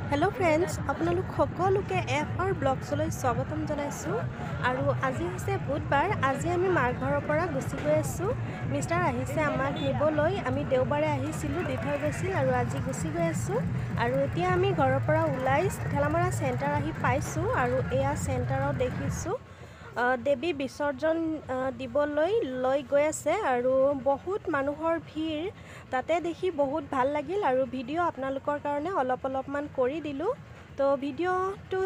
hello friends आपलोक सकलोके FR ब्लग्सলৈ स्वागतम जनाइছো আৰু আজি হৈছে বুধবাৰ আজি আমি মাৰ ঘৰৰ পৰা গুছি গৈ আছো মিষ্টাৰ আহিছে আমাক নিবলৈ আমি দেওবাৰে আহিছিলো দি থৈ গৈছিল আৰু আজি গুছি গৈ আছো আৰু এতিয়া আমি ঘৰৰ পৰা ওলাই ঠেলামৰা সেন্টাৰ আহি পাইছো আৰু এয়া সেন্টাৰত দেখিছো দেৱী বিসৰ্জন দিবলৈ লৈ গৈ আছে আৰু বহুত মানুহৰ ভিৰ তাতে দেখি বহুত ভাল লাগিল আৰু ভিডিও আপোনালোকৰ কাৰণে অলপমান কৰি দিলো তো ভিডিওটো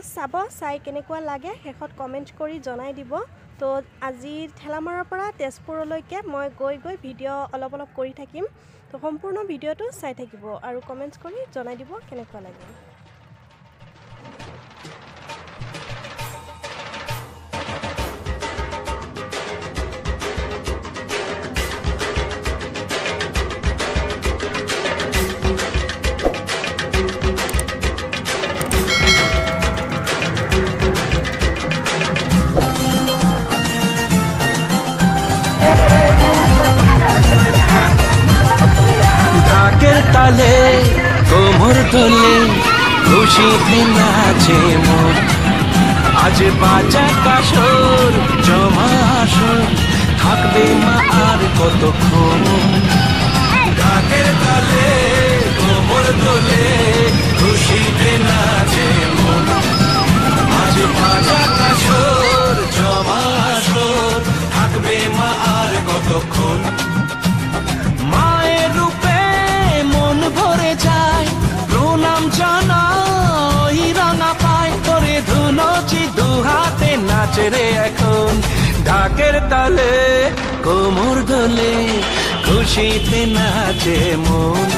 চাই কেনেকুৱা লাগে হেকত কমেন্ট কৰি জনাই দিব তো আজি ঠেলামৰাৰ পৰা তেজপুৰলৈকে মই গৈ ভিডিও অলপ কৰি থাকিম তো সম্পূৰ্ণ ভিডিওটো চাই থাকিব আৰু কমেন্ট কৰি জনাই দিব কেনেকুৱা লাগে ताले कोमर तले खुशी नाचे मोर आज बाजा काशोर जमा আসর থাকবে মা আর কতক্ষণ ঢাকের তালে কোমর তলে খুশিতে নাচে মোর আজ বাজা কাশোর জমা আসর থাকবে মা আর কতক্ষণ মায়ের রূপে মন ভরে যায় প্রণাম জানাই রাঙা পায় করে ধুনচি দুহাতে নাচে রে এখন ঢাকের তালে কোমর দোলে খুশিতে নাচে মন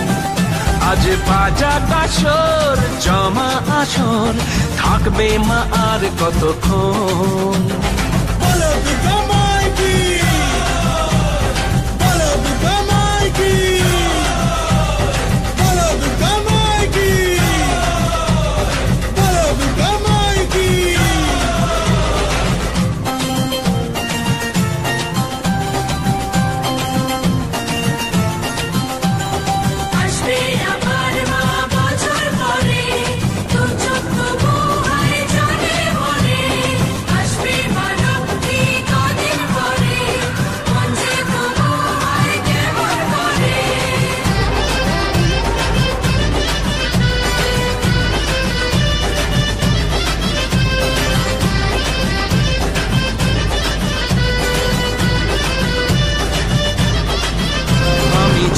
আজ বাজা কাশর জমা আসর থাকবে মা আর কতক্ষণ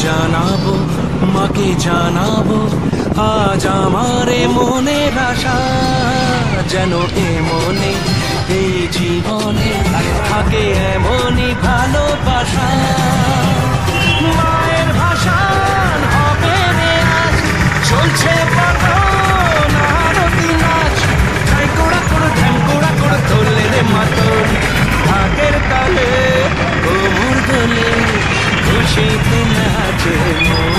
জানাবো মাকে জানাবো আজ আমারে মনের আশা যেন এ মনে এই জীবনে থাকে এমনই ভালোবাসা মায়ের ভাষণ হবে রে আজ চলছে পাগল আরতি নাচ ঠাই কোড়া করে ধ্যান কোড়া করে তোলে রে মাতন ঢাকের তালে কোমর দোলে খুশিতে নাচে মন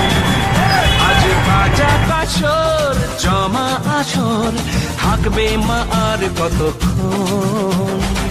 আজ বাজা কাশর জমা আসর থাকবে মা আর কতক্ষণ